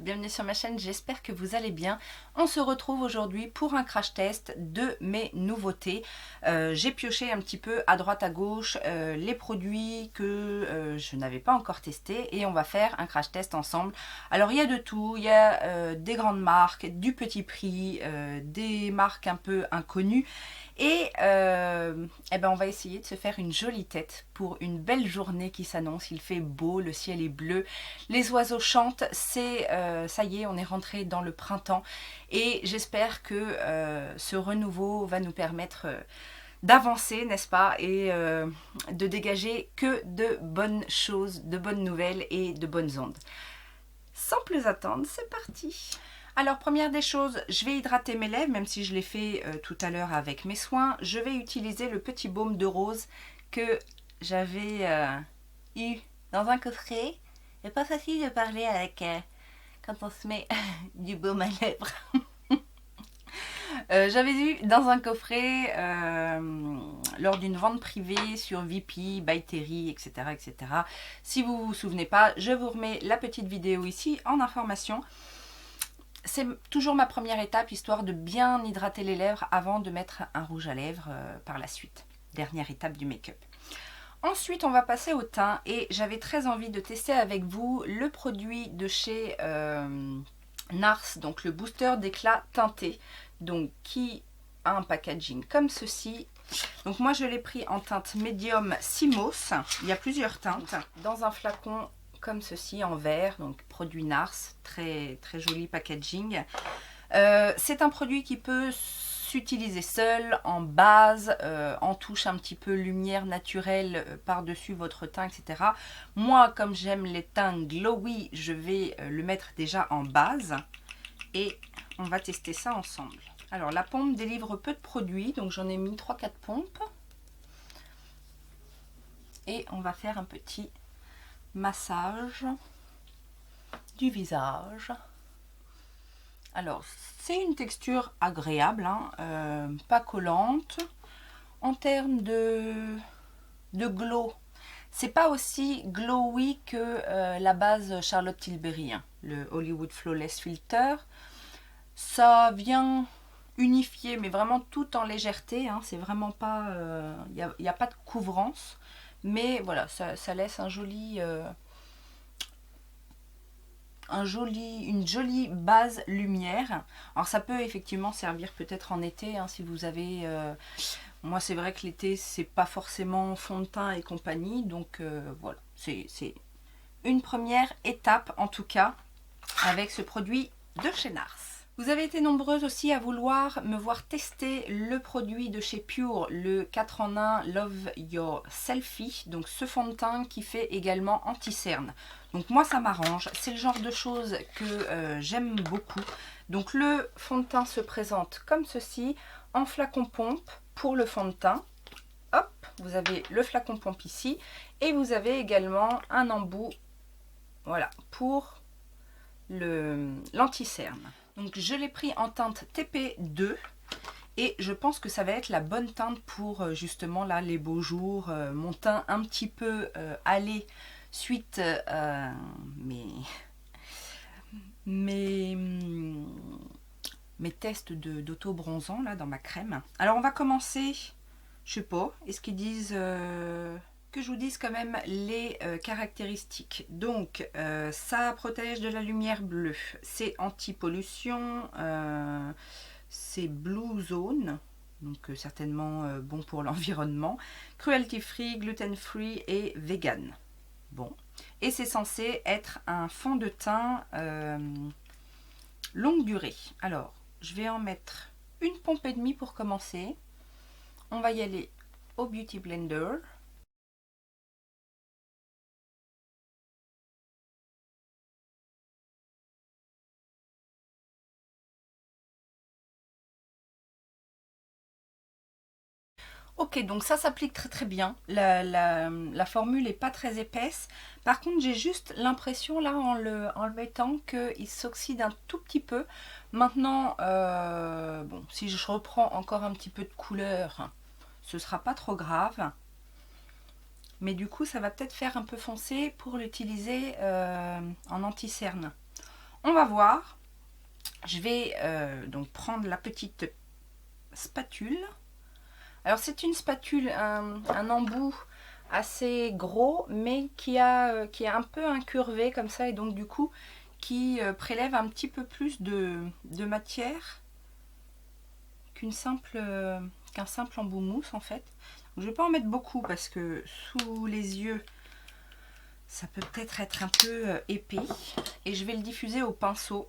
bienvenue sur ma chaîne, j'espère que vous allez bien. On se retrouve aujourd'hui pour un crash test de mes nouveautés. J'ai pioché un petit peu à droite à gauche les produits que je n'avais pas encore testés et on va faire un crash test ensemble. Alors il y a de tout, il y a des grandes marques, du petit prix, des marques un peu inconnues. Et on va essayer de se faire une jolie tête pour une belle journée qui s'annonce. Il fait beau, le ciel est bleu, les oiseaux chantent, ça y est, on est rentré dans le printemps. Et j'espère que ce renouveau va nous permettre d'avancer, n'est-ce pas, et de dégager que de bonnes choses, de bonnes nouvelles et de bonnes ondes. Sans plus attendre, c'est parti! Alors, première des choses, je vais hydrater mes lèvres, même si je l'ai fait tout à l'heure avec mes soins. Je vais utiliser le petit baume de rose que j'avais eu dans un coffret. C'est pas facile de parler avec quand on se met du baume à lèvres. J'avais eu dans un coffret lors d'une vente privée sur VP, By Terry, etc., etc. Si vous vous souvenez pas, je vous remets la petite vidéo ici en information. C'est toujours ma première étape, histoire de bien hydrater les lèvres avant de mettre un rouge à lèvres par la suite. Dernière étape du make-up. Ensuite, on va passer au teint et j'avais très envie de tester avec vous le produit de chez NARS, donc le booster d'éclat teinté, donc qui a un packaging comme ceci. Donc moi je l'ai pris en teinte médium Cimos, il y a plusieurs teintes, dans un flacon comme ceci en verre, donc produit NARS, très très joli packaging. C'est un produit qui peut s'utiliser seul, en base, en touche un petit peu lumière naturelle par-dessus votre teint, etc. Moi, comme j'aime les teints glowy, je vais le mettre déjà en base et on va tester ça ensemble. Alors la pompe délivre peu de produits, donc j'en ai mis 3-4 pompes. Et on va faire un petit massage du visage. Alors c'est une texture agréable, hein, pas collante. En termes de glow, c'est pas aussi glowy que la base Charlotte Tilbury, hein, le Hollywood Flawless Filter. Ça vient unifier, mais vraiment tout en légèreté, hein, c'est vraiment pas, y a pas de couvrance, mais voilà, ça laisse un joli, une jolie base lumière. Alors ça peut effectivement servir peut-être en été, hein, si vous avez moi c'est vrai que l'été c'est pas forcément fond de teint et compagnie, donc voilà, c'est une première étape en tout cas avec ce produit de chez NARS. Vous avez été nombreuses aussi à vouloir me voir tester le produit de chez Pure, le 4 en 1 Love Your Selfie, donc ce fond de teint qui fait également anti-cerne. Donc moi ça m'arrange, c'est le genre de choses que j'aime beaucoup. Donc le fond de teint se présente comme ceci, en flacon pompe pour le fond de teint. Hop, vous avez le flacon pompe ici et vous avez également un embout, voilà, pour l'anti-cerne. Donc je l'ai pris en teinte TP2 et je pense que ça va être la bonne teinte pour justement là les beaux jours, mon teint un petit peu allé suite à mes tests d'auto-bronzant là dans ma crème. Alors on va commencer, je sais pas, est-ce qu'ils disent que je vous dise quand même les caractéristiques. Donc ça protège de la lumière bleue, c'est anti-pollution, c'est Blue Zone, donc certainement bon pour l'environnement, cruelty free, gluten free et vegan. Bon, et c'est censé être un fond de teint longue durée. Alors je vais en mettre une pompe et demie pour commencer. On va y aller au Beauty Blender. Ok, donc ça s'applique très très bien. La formule n'est pas très épaisse. Par contre, j'ai juste l'impression là en le mettant qu'il s'oxyde un tout petit peu. Maintenant, bon, si je reprends encore un petit peu de couleur, ce sera pas trop grave. Mais du coup, ça va peut-être faire un peu foncé pour l'utiliser en anti-cerne. on va voir. Je vais donc prendre la petite spatule. Alors c'est une spatule, un embout assez gros, mais qui est un peu incurvé comme ça, et donc du coup qui prélève un petit peu plus de matière qu'un simple embout mousse en fait. Donc, je ne vais pas en mettre beaucoup parce que sous les yeux ça peut peut-être être un peu épais, et je vais le diffuser au pinceau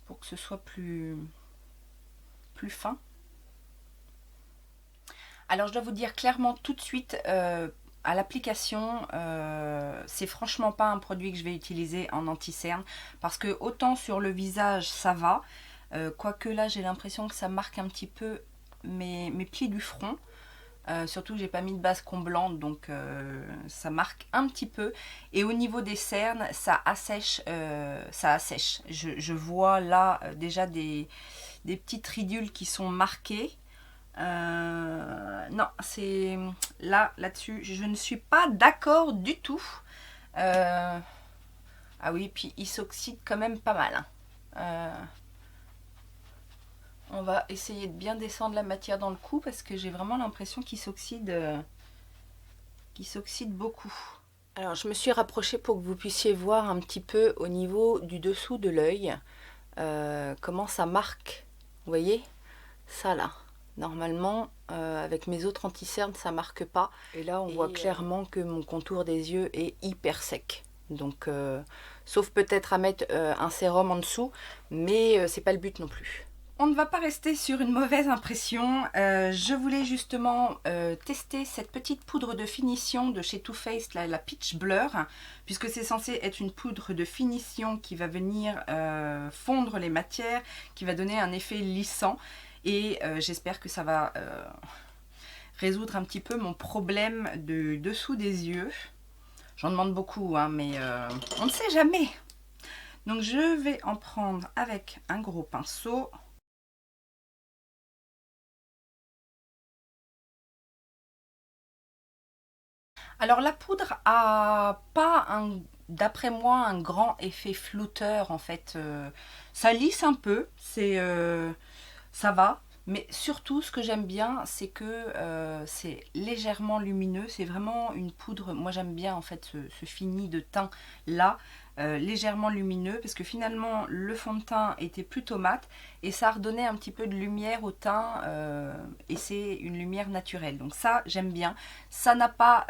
pour que ce soit plus fin. Alors je dois vous dire clairement tout de suite, à l'application, c'est franchement pas un produit que je vais utiliser en anti-cerne, parce que autant sur le visage ça va, quoique là j'ai l'impression que ça marque un petit peu mes plis du front. Surtout que j'ai pas mis de base comblante, donc ça marque un petit peu, et au niveau des cernes ça assèche, je vois là déjà des petites ridules qui sont marquées. Non, c'est là-dessus je ne suis pas d'accord du tout. Ah oui, puis il s'oxyde quand même pas mal, hein. On va essayer de bien descendre la matière dans le cou parce que j'ai vraiment l'impression qu'il s'oxyde beaucoup. Alors je me suis rapprochée pour que vous puissiez voir un petit peu au niveau du dessous de l'œil comment ça marque. Vous voyez ça là, normalement avec mes autres anti-cernes ça marque pas, et là on voit clairement que mon contour des yeux est hyper sec. Donc sauf peut-être à mettre un sérum en dessous, mais c'est pas le but non plus. On ne va pas rester sur une mauvaise impression. Je voulais justement tester cette petite poudre de finition de chez Too Faced, la Peach Blur, puisque c'est censé être une poudre de finition qui va venir fondre les matières, qui va donner un effet lissant, et j'espère que ça va résoudre un petit peu mon problème de dessous des yeux. J'en demande beaucoup, hein, mais on ne sait jamais. Donc je vais en prendre avec un gros pinceau. Alors la poudre a pas, d'après moi, un grand effet flouteur en fait. Ça lisse un peu, ça va. Mais surtout, ce que j'aime bien, c'est que c'est légèrement lumineux. C'est vraiment une poudre, moi j'aime bien en fait ce fini de teint là, légèrement lumineux, parce que finalement le fond de teint était plutôt mat, et ça redonnait un petit peu de lumière au teint, et c'est une lumière naturelle. Donc ça, j'aime bien. Ça n'a pas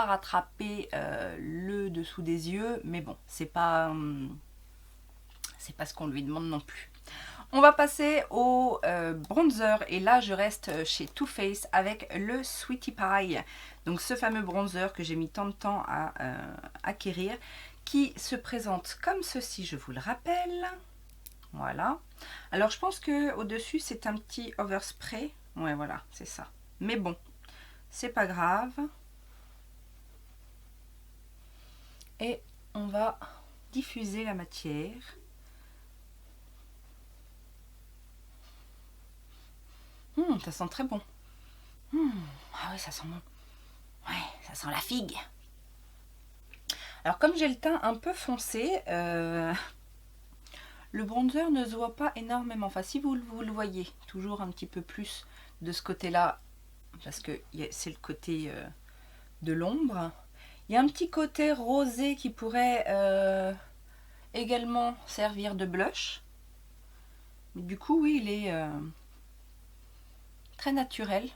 rattrapé le dessous des yeux, mais bon, c'est pas ce qu'on lui demande non plus. On va passer au bronzer, et là je reste chez Too Faced avec le Sweetie Pie. Donc ce fameux bronzer que j'ai mis tant de temps à acquérir, qui se présente comme ceci, je vous le rappelle. Voilà. Alors je pense que au dessus c'est un petit overspray. Ouais, voilà, c'est ça. Mais bon, c'est pas grave. Et on va diffuser la matière. Ça sent très bon. Ah oui, ça sent bon. Ouais, ça sent la figue. Alors comme j'ai le teint un peu foncé, le bronzer ne se voit pas énormément. Enfin, si vous le voyez, toujours un petit peu plus de ce côté-là, parce que c'est le côté de l'ombre. Il y a un petit côté rosé qui pourrait également servir de blush. Mais du coup, oui, il est très naturel.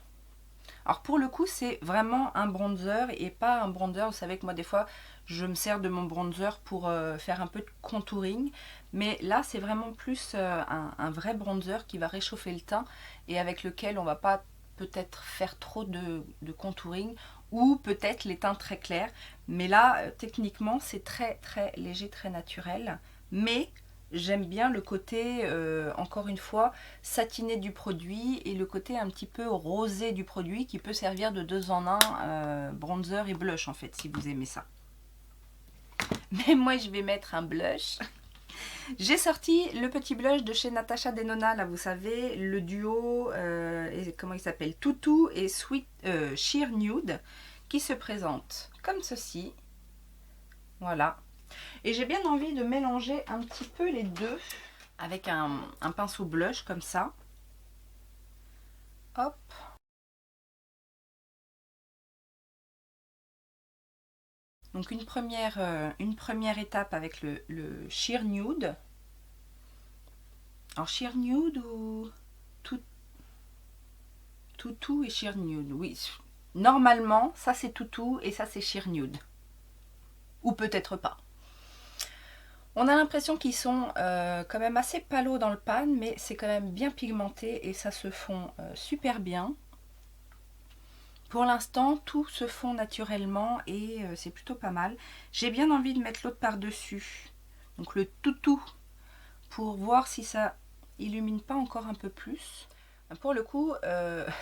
Alors pour le coup, c'est vraiment un bronzer et pas un bronzer. Vous savez que moi, des fois, je me sers de mon bronzer pour faire un peu de contouring. Mais là, c'est vraiment plus un vrai bronzer qui va réchauffer le teint et avec lequel on va pas peut-être faire trop de contouring, ou peut-être les teints très clairs. Mais là, techniquement, c'est très très léger, très naturel. Mais j'aime bien le côté, encore une fois, satiné du produit, et le côté un petit peu rosé du produit qui peut servir de 2 en 1, bronzer et blush en fait, si vous aimez ça. Mais moi je vais mettre un blush. J'ai sorti le petit blush de chez Natasha Denona, là vous savez, le duo, comment il s'appelle, Toutou et Sheer Nude, qui se présente comme ceci. Voilà. Et j'ai bien envie de mélanger un petit peu les deux avec un pinceau blush comme ça. Hop. Donc une première étape avec le Sheer Nude. Alors Sheer Nude ou Toutou et Sheer Nude. Oui, normalement ça c'est Toutou et ça c'est Sheer Nude. Ou peut-être pas. On a l'impression qu'ils sont quand même assez palos dans le pan, mais c'est quand même bien pigmenté et ça se fond super bien. Pour l'instant, tout se fond naturellement et c'est plutôt pas mal. J'ai bien envie de mettre l'autre par-dessus, donc le Toutou, pour voir si ça illumine pas encore un peu plus. Pour le coup,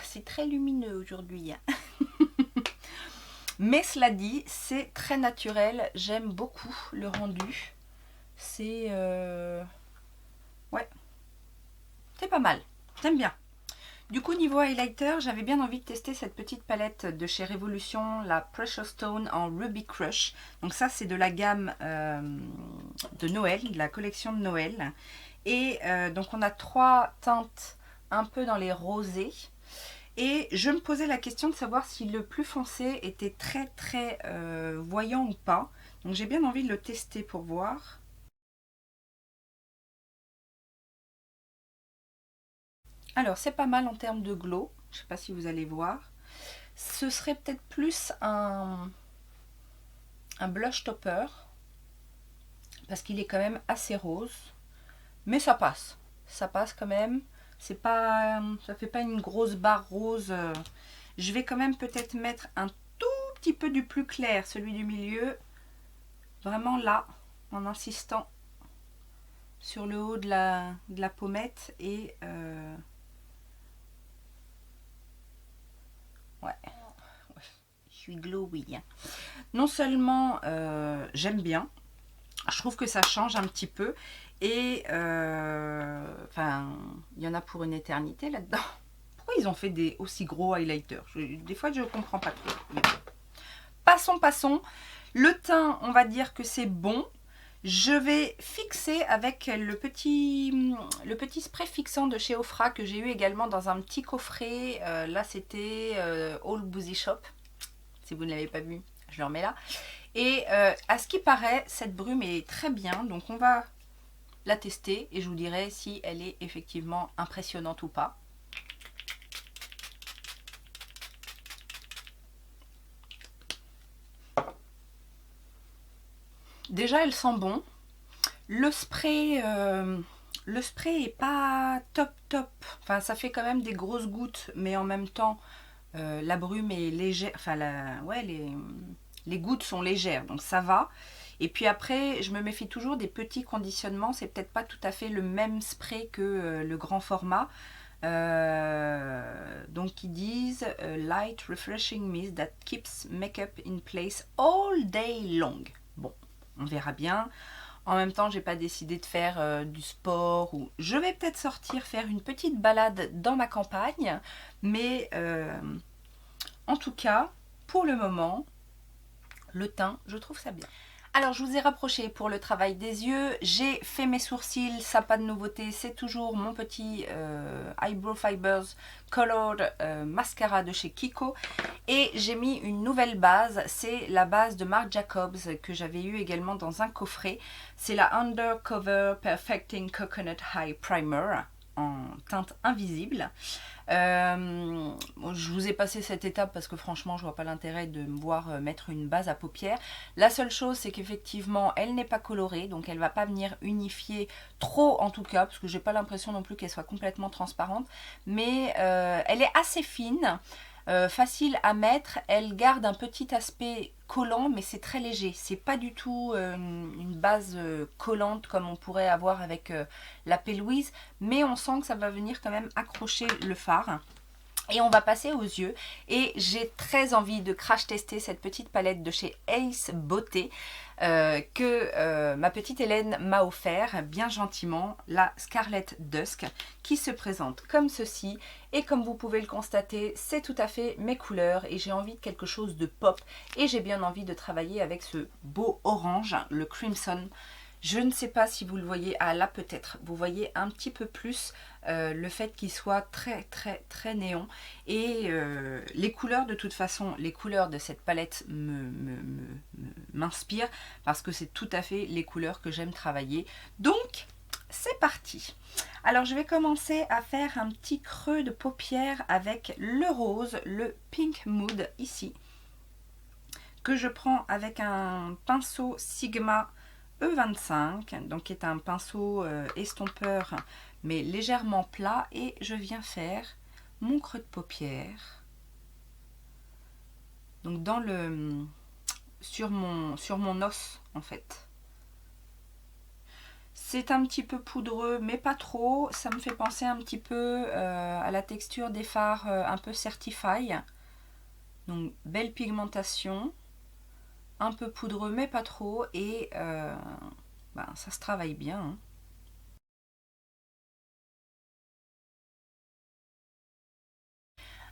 c'est très lumineux aujourd'hui. Mais cela dit, c'est très naturel. J'aime beaucoup le rendu. C'est ouais, c'est pas mal. J'aime bien. Du coup, niveau highlighter, j'avais bien envie de tester cette petite palette de chez Révolution, la Precious Stone en Ruby Crush. Donc ça, c'est de la gamme de Noël, de la collection de Noël. Et donc on a 3 teintes un peu dans les rosés. Et je me posais la question de savoir si le plus foncé était très voyant ou pas. Donc j'ai bien envie de le tester pour voir. Alors c'est pas mal en termes de glow, je ne sais pas si vous allez voir. Ce serait peut-être plus un blush topper, parce qu'il est quand même assez rose. Mais ça passe quand même. C'est pas, ça fait pas une grosse barre rose. Je vais quand même peut-être mettre un tout petit peu du plus clair, celui du milieu. Vraiment là, en insistant sur le haut de la pommette et... ouais, je suis glowy. Non seulement j'aime bien, je trouve que ça change un petit peu et enfin, il y en a pour une éternité là-dedans. Pourquoi ils ont fait des aussi gros highlighters? Des fois, je ne comprends pas trop. Mais bon. Passons. Le teint, on va dire que c'est bon. Je vais fixer avec le petit spray fixant de chez Ofra que j'ai eu également dans un petit coffret. Là, c'était All Boozy Shop. Si vous ne l'avez pas vu, je le remets là. Et à ce qui paraît, cette brume est très bien. Donc, on va la tester et je vous dirai si elle est effectivement impressionnante ou pas. Déjà, elle sent bon. Le spray est pas top. Enfin, ça fait quand même des grosses gouttes, mais en même temps, la brume est légère. Enfin, ouais, les gouttes sont légères, donc ça va. Et puis après, je me méfie toujours des petits conditionnements. C'est peut-être pas tout à fait le même spray que le grand format. Donc ils disent light refreshing mist that keeps makeup in place all day long. Bon, on verra bien. En même temps, j'ai pas décidé de faire du sport ou je vais peut-être sortir faire une petite balade dans ma campagne, mais en tout cas, pour le moment, le teint, je trouve ça bien. Alors, je vous ai rapproché pour le travail des yeux. J'ai fait mes sourcils, ça pas de nouveauté. C'est toujours mon petit Eyebrow Fibers Colored Mascara de chez Kiko. Et j'ai mis une nouvelle base. C'est la base de Marc Jacobs que j'avais eu également dans un coffret. C'est la Undercover Perfecting Coconut High Primer en teinte invisible. Bon, je vous ai passé cette étape parce que franchement je vois pas l'intérêt de me voir mettre une base à paupières. La seule chose c'est qu'effectivement elle n'est pas colorée, donc elle va pas venir unifier trop en tout cas, parce que j'ai pas l'impression non plus qu'elle soit complètement transparente, mais elle est assez fine. Facile à mettre, elle garde un petit aspect collant mais c'est très léger, c'est pas du tout une base collante comme on pourrait avoir avec la P. Louise, mais on sent que ça va venir quand même accrocher le fard. Et on va passer aux yeux. Et j'ai très envie de crash tester cette petite palette de chez Ace Beauté que ma petite Hélène m'a offert bien gentiment, la Scarlet Dusk, qui se présente comme ceci. Et comme vous pouvez le constater, c'est tout à fait mes couleurs et j'ai envie de quelque chose de pop. Et j'ai bien envie de travailler avec ce beau orange, le Crimson. Je ne sais pas si vous le voyez, ah là peut-être, vous voyez un petit peu plus le fait qu'il soit très néon. Et les couleurs, de toute façon, les couleurs de cette palette m'inspirent parce que c'est tout à fait les couleurs que j'aime travailler. Donc, c'est parti. Alors, je vais commencer à faire un petit creux de paupière avec le rose, le Pink Mood ici, que je prends avec un pinceau Sigma E25, donc qui est un pinceau estompeur mais légèrement plat, et je viens faire mon creux de paupière donc dans le sur mon os en fait. C'est un petit peu poudreux mais pas trop, ça me fait penser un petit peu à la texture des fards un peu Certify, donc belle pigmentation, un peu poudreux mais pas trop, et ça se travaille bien, hein.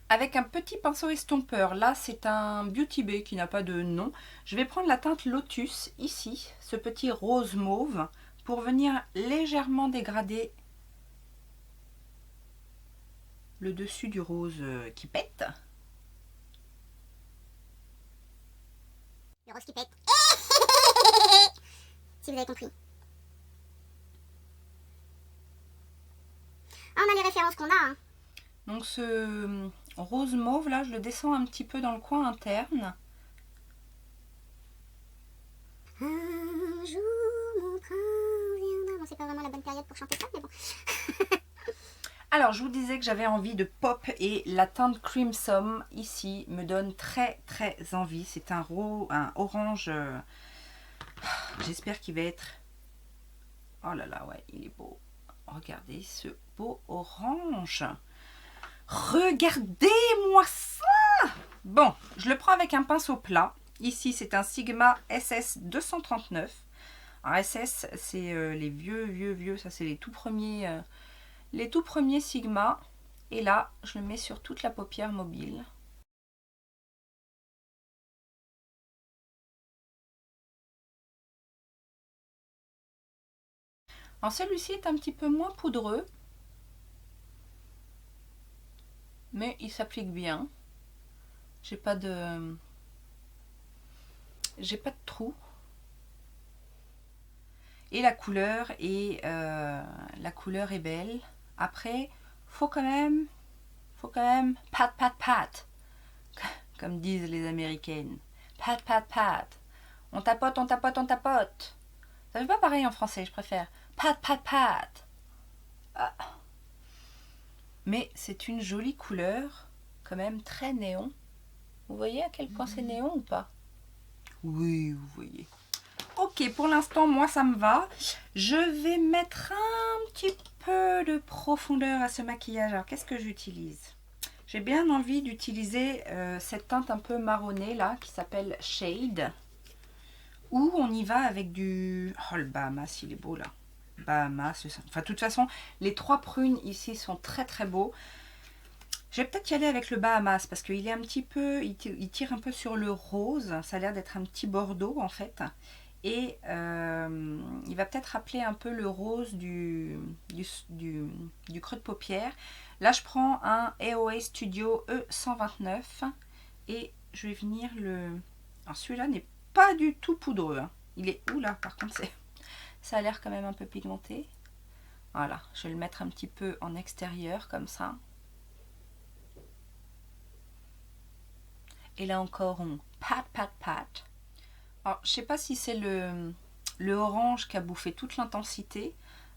Avec un petit pinceau estompeur, là c'est un Beauty Bay qui n'a pas de nom, je vais prendre la teinte Lotus ici, ce petit rose mauve, pour venir légèrement dégrader le dessus du rose qui pète. Le rose qui pète. Si vous avez compris. Ah, on a les références qu'on a, hein. Donc ce rose mauve là, je le descends un petit peu dans le coin interne. Un jour mon prince viendra. Bon, c'est pas vraiment la bonne période pour chanter ça, mais bon. Alors, je vous disais que j'avais envie de pop et la teinte Crimson ici me donne très envie. C'est un orange. J'espère qu'il va être... Oh là là, ouais, il est beau. Regardez ce beau orange. Regardez-moi ça! Bon, je le prends avec un pinceau plat. Ici, c'est un Sigma SS 239. Alors, SS, c'est les vieux, ça c'est les tout premiers Sigma. Et là, je le mets sur toute la paupière mobile. Alors celui-ci est un petit peu moins poudreux, mais il s'applique bien. J'ai pas de trou. Et la couleur est belle. Après, faut quand même pat, comme disent les américaines. Pat. On tapote. Ça fait pas pareil en français, je préfère. Pat. Ah. Mais c'est une jolie couleur, quand même très néon. Vous voyez à quel point c'est néon ou pas? Oui, vous voyez. Ok, pour l'instant, moi, ça me va. Je vais mettre un petit peu de profondeur à ce maquillage. Alors, qu'est-ce que j'utilise? J'ai bien envie d'utiliser cette teinte un peu marronnée, là, qui s'appelle Shade. Ou on y va avec du... Oh, le Bahamas, il est beau, là. Bahamas, enfin, de toute façon, les trois prunes ici sont très beaux. Je vais peut-être y aller avec le Bahamas parce qu'il est un petit peu... Il tire un peu sur le rose. Ça a l'air d'être un petit bordeaux, en fait. Et il va peut-être rappeler un peu le rose du creux de paupière. Là, je prends un AOA Studio E129 et je vais venir le... Alors, celui-là n'est pas du tout poudreux, hein. Il est... Oula, par contre, ça a l'air quand même un peu pigmenté. Voilà, je vais le mettre un petit peu en extérieur, comme ça. Et là encore, on pat. Alors, je sais pas si c'est le orange qui a bouffé toute l'intensité.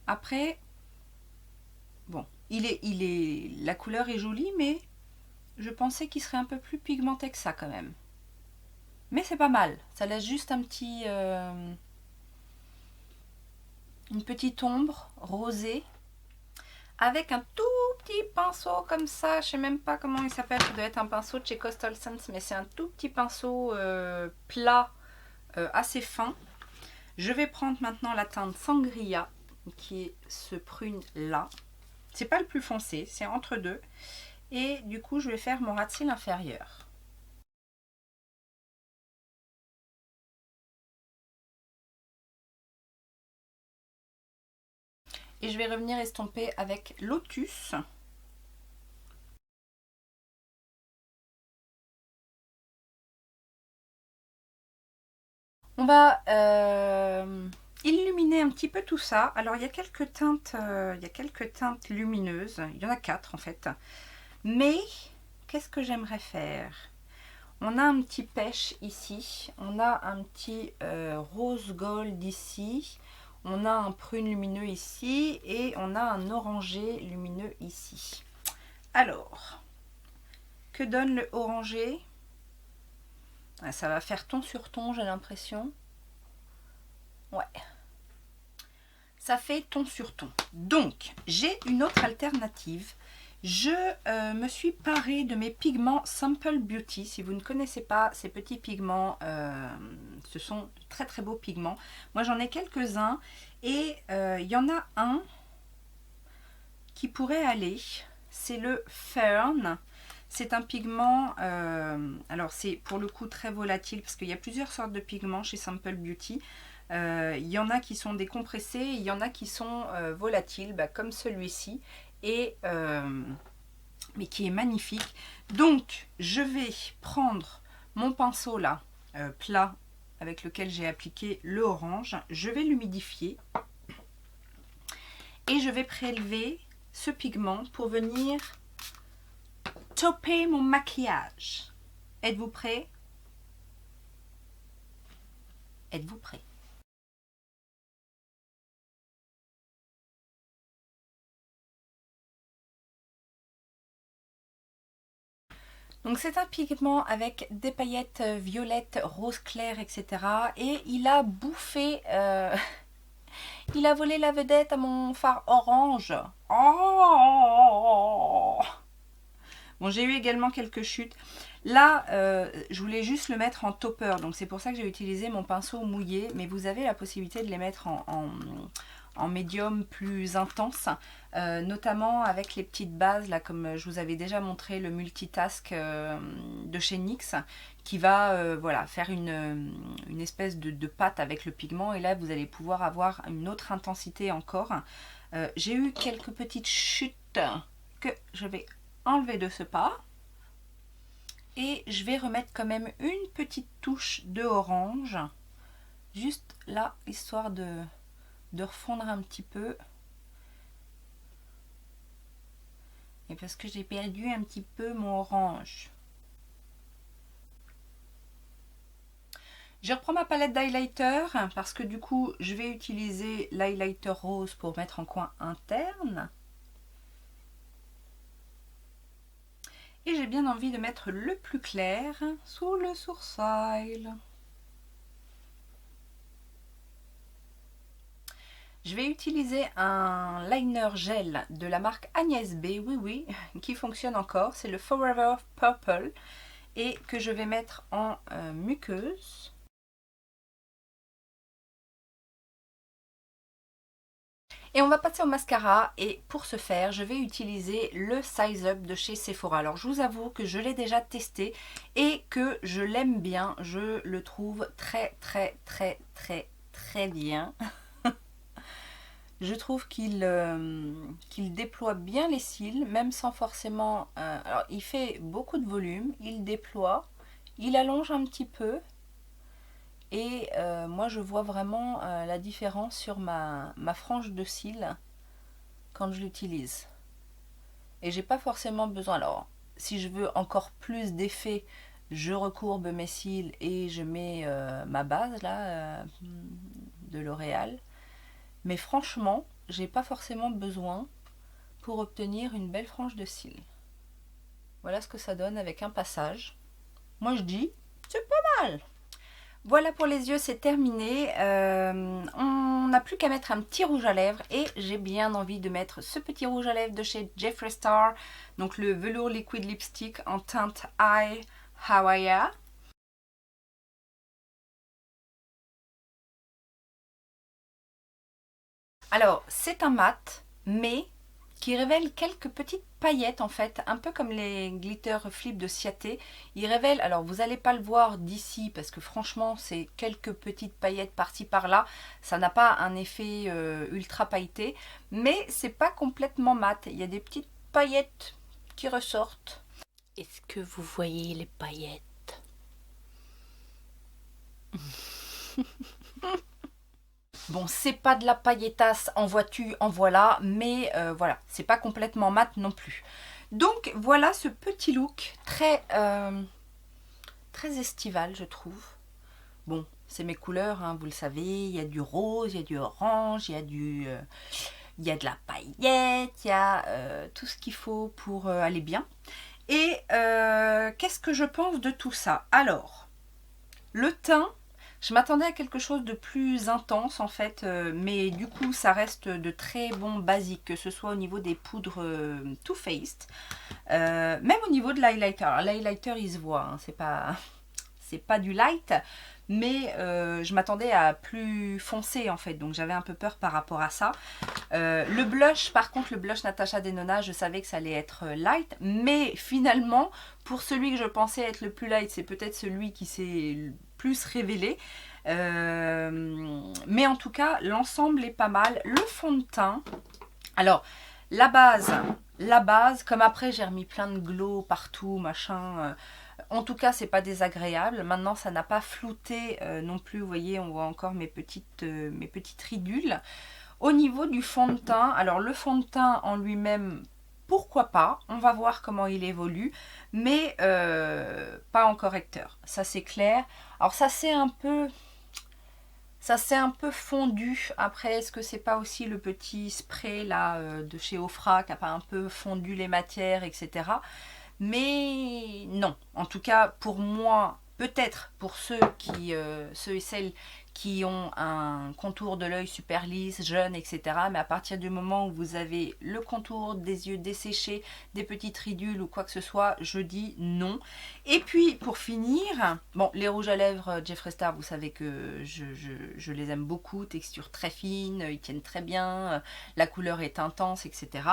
Après, bon, la couleur est jolie, mais je pensais qu'il serait un peu plus pigmenté que ça quand même. Mais c'est pas mal. Ça laisse juste un petit, une petite ombre rosée. avec un tout petit pinceau comme ça, je sais même pas comment il s'appelle, ça doit être un pinceau de chez Coastal Scents, mais c'est un tout petit pinceau plat, assez fin. Je vais prendre maintenant la teinte Sangria, qui est ce prune là. C'est pas le plus foncé, c'est entre deux. Et du coup, je vais faire mon ras de cils inférieur. Et je vais revenir estomper avec Lotus. On va illuminer un petit peu tout ça. Alors il y a quelques teintes, lumineuses. Il y en a 4 en fait. Mais qu'est-ce que j'aimerais faire? On a un petit pêche ici. On a un petit rose gold ici. On a un prune lumineux ici. Et on a un orangé lumineux ici. Alors, que donne le orangé? Ça va faire ton sur ton, j'ai l'impression. Ouais. Ça fait ton sur ton. Donc, j'ai une autre alternative. Je me suis parée de mes pigments Simple Beauty. Si vous ne connaissez pas ces petits pigments, ce sont de très très beaux pigments. Moi, j'en ai quelques-uns. Et il y en a un qui pourrait aller. C'est le Fern. C'est un pigment, alors c'est pour le coup très volatile parce qu'il y a plusieurs sortes de pigments chez Simple Beauty. Il y en a qui sont décompressés, il y en a qui sont volatiles, comme celui-ci, mais qui est magnifique. Donc je vais prendre mon pinceau là, plat, avec lequel j'ai appliqué le orange. Je vais l'humidifier et je vais prélever ce pigment pour venir topper mon maquillage. Êtes-vous prêts? Êtes-vous prêts? Donc c'est un pigment avec des paillettes violettes, rose clair, etc. Et il a bouffé, il a volé la vedette à mon fard orange. Oh! Bon, j'ai eu également quelques chutes. Là, je voulais juste le mettre en topper, donc c'est pour ça que j'ai utilisé mon pinceau mouillé. Mais vous avez la possibilité de les mettre en médium plus intense, notamment avec les petites bases, là, comme je vous avais déjà montré le multitask de chez NYX, qui va voilà, faire une espèce de pâte avec le pigment. Et là, vous allez pouvoir avoir une autre intensité encore. J'ai eu quelques petites chutes que je vais enlever de ce pas. Et je vais remettre quand même une petite touche de orange. Juste là, histoire de refondre un petit peu. Et parce que j'ai perdu un petit peu mon orange. Je reprends ma palette d'highlighter parce que du coup, je vais utiliser l'highlighter rose pour mettre en coin interne. Et j'ai bien envie de mettre le plus clair sous le sourcil. Je vais utiliser un liner gel de la marque Agnès B, oui, qui fonctionne encore. C'est le Forever Purple et que je vais mettre en muqueuse. Et on va passer au mascara et pour ce faire, je vais utiliser le Size Up de chez Sephora. Alors je vous avoue que je l'ai déjà testé et que je l'aime bien. Je le trouve très bien. Je trouve qu'il déploie bien les cils, même sans forcément... alors il fait beaucoup de volume, il déploie, il allonge un petit peu. Et moi je vois vraiment la différence sur ma frange de cils quand je l'utilise. Et j'ai pas forcément besoin, alors si je veux encore plus d'effet, je recourbe mes cils et je mets ma base là de L'Oréal. Mais franchement, j'ai pas forcément besoin pour obtenir une belle frange de cils. Voilà ce que ça donne avec un passage. Moi je dis, c'est pas mal. Voilà pour les yeux, c'est terminé. On n'a plus qu'à mettre un petit rouge à lèvres et j'ai bien envie de mettre ce petit rouge à lèvres de chez Jeffree Star, donc le velours liquid lipstick en teinte Eye Hawaii. Alors, c'est un mat, mais qui révèle quelques petites paillettes en fait, un peu comme les glitter flip de Ciaté. Il révèle, alors vous n'allez pas le voir d'ici parce que franchement c'est quelques petites paillettes par-ci par-là, ça n'a pas un effet ultra pailleté, mais c'est pas complètement mat, il y a des petites paillettes qui ressortent. Est-ce que vous voyez les paillettes? Bon, c'est pas de la pailletasse, en vois-tu, en voilà, mais voilà, c'est pas complètement mat non plus. Donc voilà ce petit look très, très estival, je trouve. Bon, c'est mes couleurs, hein, vous le savez, il y a du rose, il y a du orange, il y a de la paillette, il y a tout ce qu'il faut pour aller bien. Et qu'est-ce que je pense de tout ça? Alors, le teint, je m'attendais à quelque chose de plus intense en fait, mais du coup ça reste de très bons basiques, que ce soit au niveau des poudres Too Faced, même au niveau de l'highlighter. L'highlighter il se voit, hein, c'est pas du light, mais je m'attendais à plus foncé en fait, donc j'avais un peu peur par rapport à ça. Le blush, par contre, le blush Natasha Denona, je savais que ça allait être light, mais finalement, pour celui que je pensais être le plus light, c'est peut-être celui qui s'est le plus révélé. Mais en tout cas, l'ensemble est pas mal. Le fond de teint, alors la base, comme après j'ai remis plein de glow partout, machin. En tout cas, c'est pas désagréable. Maintenant, ça n'a pas flouté non plus. Vous voyez, on voit encore mes petites ridules. Au niveau du fond de teint, alors le fond de teint en lui-même, pourquoi pas, on va voir comment il évolue, mais pas en correcteur, ça c'est clair. Alors ça c'est un peu fondu. Après, est-ce que c'est pas aussi le petit spray là de chez Ofra qui a pas un peu fondu les matières, etc. Mais non, en tout cas pour moi, peut-être pour ceux et celles qui ont un contour de l'œil super lisse, jeune, etc. Mais à partir du moment où vous avez le contour des yeux desséchés, des petites ridules ou quoi que ce soit, je dis non. Et puis pour finir, bon, les rouges à lèvres Jeffree Star, vous savez que je les aime beaucoup, texture très fine, ils tiennent très bien, la couleur est intense, etc.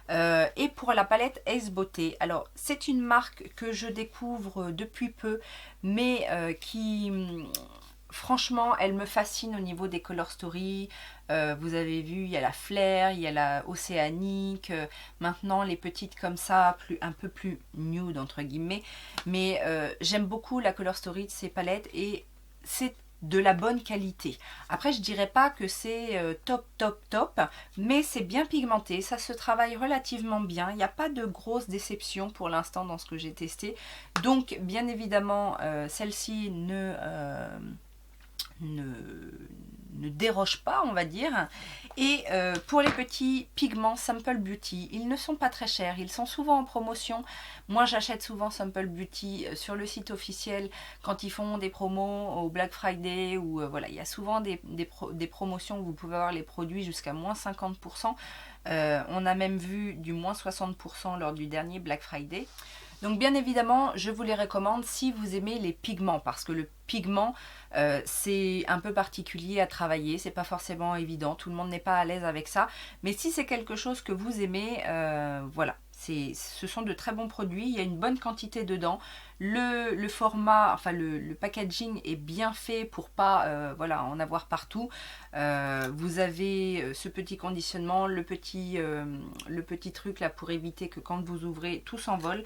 Et pour la palette Ace Beauté, alors c'est une marque que je découvre depuis peu, mais qui franchement elle me fascine au niveau des color story. Vous avez vu, il y a la Flair, il y a la Océanique, maintenant les petites comme ça, un peu plus nude entre guillemets, mais j'aime beaucoup la color story de ces palettes et c'est de la bonne qualité. Après, je dirais pas que c'est top, mais c'est bien pigmenté, ça se travaille relativement bien. Il n'y a pas de grosses déceptions pour l'instant dans ce que j'ai testé. Donc, bien évidemment, celle-ci ne déroge pas, on va dire. Et pour les petits pigments Simple Beauty, ils ne sont pas très chers, ils sont souvent en promotion. Moi j'achète souvent Simple Beauty sur le site officiel quand ils font des promos au Black Friday, ou voilà, il y a souvent des promotions où vous pouvez avoir les produits jusqu'à moins 50%. On a même vu du moins 60% lors du dernier Black Friday. Donc bien évidemment, je vous les recommande si vous aimez les pigments, parce que le pigment, c'est un peu particulier à travailler, c'est pas forcément évident, tout le monde n'est pas à l'aise avec ça, mais si c'est quelque chose que vous aimez, voilà, ce sont de très bons produits, il y a une bonne quantité dedans, le format, enfin le packaging est bien fait pour pas voilà, en avoir partout. Vous avez ce petit conditionnement, le petit truc là pour éviter que quand vous ouvrez, tout s'envole.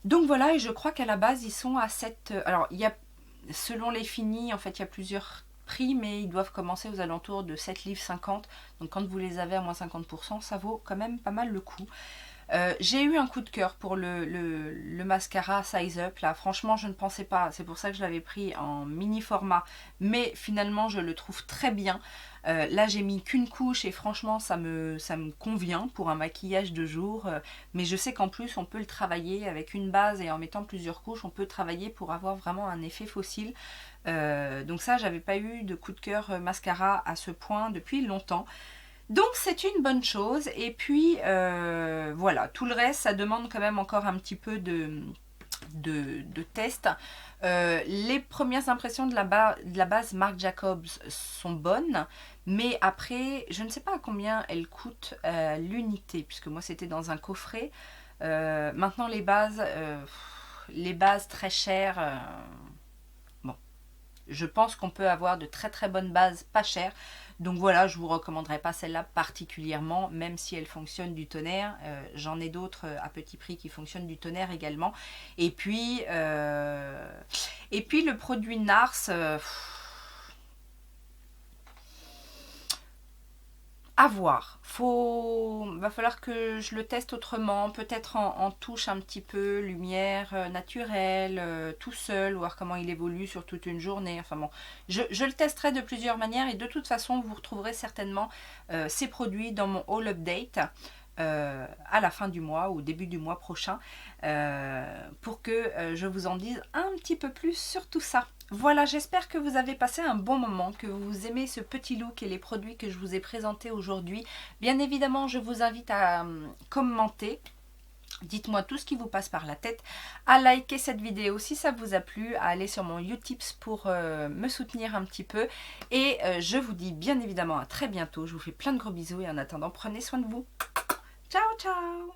Donc voilà, et je crois qu'à la base, ils sont à 7... Alors, il y a, selon les finis, en fait, il y a plusieurs prix, mais ils doivent commencer aux alentours de 7,50 livres. Donc quand vous les avez à moins 50%, ça vaut quand même pas mal le coup. J'ai eu un coup de cœur pour le mascara Size Up là, franchement je ne pensais pas, c'est pour ça que je l'avais pris en mini format, mais finalement je le trouve très bien. Là j'ai mis qu'une couche et franchement ça me convient pour un maquillage de jour, mais je sais qu'en plus on peut le travailler avec une base et en mettant plusieurs couches, on peut travailler pour avoir vraiment un effet fossile. Donc ça j'avais pas eu de coup de cœur mascara à ce point depuis longtemps. Donc c'est une bonne chose et puis voilà, tout le reste ça demande quand même encore un petit peu de test. Les premières impressions de la base Marc Jacobs sont bonnes, mais après je ne sais pas à combien elle coûte l'unité, puisque moi c'était dans un coffret. Maintenant les bases très chères, bon, je pense qu'on peut avoir de très très bonnes bases pas chères. Donc voilà, je ne vous recommanderais pas celle-là particulièrement, même si elle fonctionne du tonnerre. J'en ai d'autres à petit prix qui fonctionnent du tonnerre également. Et puis le produit NARS, à voir. Va falloir que je le teste autrement, peut-être en touche un petit peu, lumière naturelle, tout seul, voir comment il évolue sur toute une journée. Enfin bon, je le testerai de plusieurs manières et de toute façon vous retrouverez certainement ces produits dans mon haul update à la fin du mois ou début du mois prochain pour que je vous en dise un petit peu plus sur tout ça. Voilà, j'espère que vous avez passé un bon moment, que vous aimez ce petit look et les produits que je vous ai présentés aujourd'hui. Bien évidemment, je vous invite à commenter. Dites-moi tout ce qui vous passe par la tête, à liker cette vidéo si ça vous a plu, à aller sur mon Utips pour me soutenir un petit peu. Et je vous dis bien évidemment à très bientôt. Je vous fais plein de gros bisous et en attendant, prenez soin de vous. Ciao, ciao!